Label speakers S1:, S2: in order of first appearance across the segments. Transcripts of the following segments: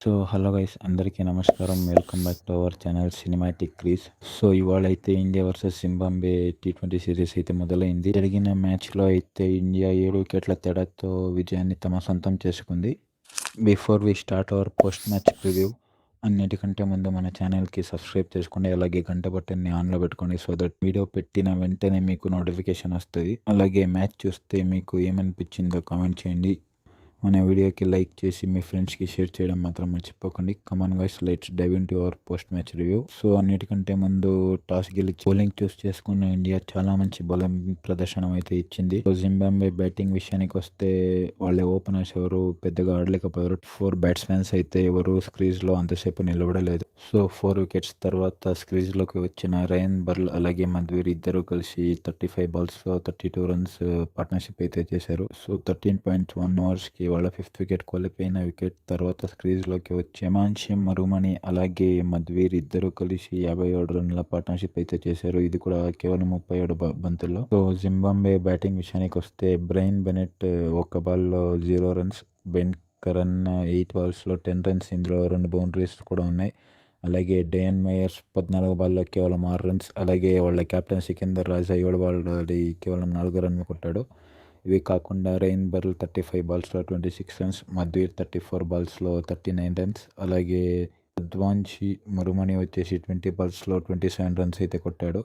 S1: So hello guys, అందరికీ నమస్కారం. Welcome back to our channel cinematic crease. So ఇవాళ అయితే India versus Zimbabwe T20 series అయితే మొదలైంది. జరిగిన మ్యాచ్లో అయితే ఇండియా 7 వికెట్ల తేడాతో విజయాన్ని తమ సొంతం చేసుకుంది. Before we start our post match preview, అన్నిటికంటే ముందు మన ఛానల్కి సబ్స్క్రైబ్ చేసుకోండి. అలాగే గంట బటన్ని ఆన్లో పెట్టుకోండి. సో దట్ వీడియో పెట్టిన వెంటనే మీకు నోటిఫికేషన్ వస్తుంది. అలాగే మ్యాచ్ చూస్తే మీకు ఏమనిపించిందో కామెంట్ చేయండి. మన వీడియోకి లైక్ చేసి మీ ఫ్రెండ్స్కి షేర్ చేయడం మాత్రం మర్చిపోకండి. Come on guys, let's dive in to our post match review. So అన్నిటికంటే ముందు టాస్ గెలిచి బౌలింగ్ చూస్ చేసుకున్న ఇండియా చాలా మంచి బౌలింగ్ ప్రదర్శన అయితే ఇచ్చింది. సో జింబాబ్వే బ్యాటింగ్ విషయానికి వస్తే వాళ్ళ ఓపెనర్స్ ఎవరు పెద్దగా ఆడలేకపోయారు. 4 బ్యాట్స్మెన్స్ అయితే ఎవరు స్క్రీజ్లో అంతసేపు నిలబడలేదు. సో 4 వికెట్స్ తర్వాత స్క్రీజ్లోకి వచ్చిన రయన్ బర్ల్ అలాగే మధ్వీర్ ఇద్దరు కలిసి 35 బాల్స్లో 32 రన్స్ పార్ట్నర్షిప్ అయితే చేశారు. సో 13.1 ఓవర్స్కి వాళ్ళ 5th వికెట్ కోల్పోయిన వికెట్ తర్వాత స్క్రీజ్లోకి వచ్చి హిమాన్షి మరుమణి అలాగే మధ్వీర్ ఇద్దరు కలిసి 57 రన్ల పార్ట్నర్షిప్ అయితే చేశారు. ఇది కూడా కేవలం 37 బంతుల్లో. సో జింబాబ్వే బ్యాటింగ్ విషయానికి వస్తే బ్రైన్ బెనెట్ ఒక బాల్లో 0 రన్స్, బెన్ కరన్ 8 బాల్స్లో 10 రన్స్, ఇందులో 2 బౌండరీస్ కూడా ఉన్నాయి. అలాగే డేయన్ మేయర్స్ 14 బాల్లో కేవలం 6 రన్స్, అలాగే వాళ్ళ కెప్టెన్ సికిందర్ రాజా 7 బాల్ కేవలం 4 రన్లు కొట్టాడు. ఇవి కాకుండా రెయిన్ బర్ల్ 35 బాల్స్లో 26 రన్స్, మధ్వీర్ 34 బాల్స్లో 39 రన్స్, అలాగే అద్వాన్షి మరుమణి వచ్చేసి 20 బాల్స్లో 27 రన్స్ అయితే కొట్టాడు.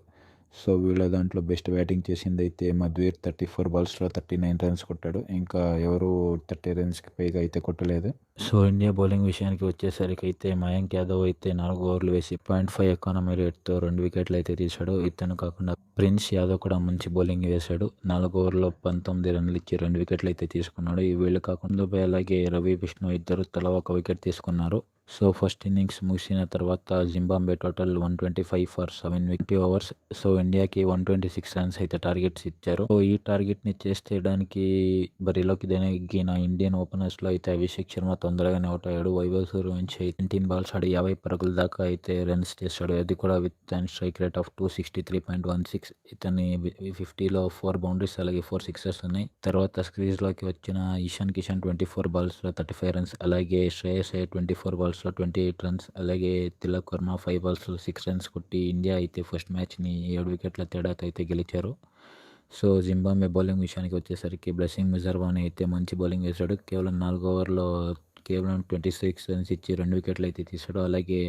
S1: సో వీళ్ళ దాంట్లో బెస్ట్ బ్యాటింగ్ చేసింది అయితే మధ్వీర్ 34 బాల్స్లో 39 రన్స్ కొట్టాడు. ఇంకా ఎవరు 30 రన్స్కి పైగా అయితే కొట్టలేదు. సో ఇండియా బౌలింగ్ విషయానికి వచ్చేసరికి అయితే మయాంక్ యాదవ్ అయితే 4 ఓవర్లు వేసి 0.5 ఎకానమీ రేట్తో 2 వికెట్లు అయితే తీశాడు. ఇతను కాకుండా ప్రిన్స్ యాదవ్ కూడా మంచి బౌలింగ్ వేశాడు. 4 ఓవర్లో 19 రన్లు ఇచ్చి 2 వికెట్లు అయితే తీసుకున్నాడు. ఈ వీళ్ళు కాకుండా అలాగే రవి విష్ణు ఇద్దరు తలా 1 వికెట్ తీసుకున్నారు. సో ఫస్ట్ ఇన్నింగ్స్ ముగిసిన తర్వాత Zimbabwe total 125 for 7 overs. So ఇండియాకి 126 రన్స్ అయితే టార్గెట్స్ ఇచ్చారు. సో ఈ టార్గెట్ని చేయడానికి బరిలోకి దిగిన ఇండియన్ ఓపెనర్స్లో అయితే అభిషేక్ శర్మ తొందరగానే అవుట్ అయ్యాడు. వైభవ్ సూర్యవంశి 19 బాల్స్ ఆడి 50 పరుగుల దాకా అయితే రన్స్ చేశాడు. అది కూడా with and strike rate of 263.16. ఇతని 50లో 4 బౌండరీస్ అలాగే 4 సిక్సర్స్ ఉన్నాయి. తర్వాత స్క్రీజ్లోకి వచ్చిన ఇషాన్ కిషన్ 24 బాల్స్లో 35 రన్స్, అలాగే శ్రేయస్ 24 బాల్స్లో 28 రన్స్, అలాగే తిలక్ వర్మ 5 బాల్స్లో 6 రన్స్ కొట్టి ఇండియా అయితే ఫస్ట్ మ్యాచ్ని 7 వికెట్ల తేడాతో అయితే గెలిచారు. సో జింబాబ్వే బౌలింగ్ విషయానికి వచ్చేసరికి బ్లెస్సింగ్ ముజర్వాని అయితే మంచి బౌలింగ్ వేశాడు. కేవలం 4 ఓవర్లో కేవలం 26 రన్స్ ఇచ్చి 2 వికెట్లు అయితే తీశాడు. అలాగే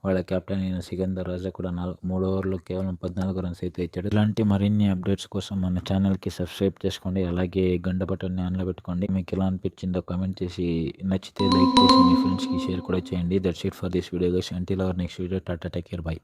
S1: వాళ్ళ కెప్టెన్ అయిన సికందర్ రాజా కూడా 3 ఓవర్లో కేవలం 14 రన్స్ అయితే ఇచ్చాడు. ఇలాంటి మరిన్ని అప్డేట్స్ కోసం మన ఛానల్కి సబ్స్క్రైబ్ చేసుకోండి. అలాగే గంట బటన్ని ఆన్లో పెట్టుకోండి. మీకు ఎలా అనిపించిందో కామెంట్ చేసి, నచ్చితే లైక్ చేసి మీ ఫ్రెండ్స్కి షేర్ కూడా చేయండి. That's it for this video guys. Until our next video. Tata, take care, by.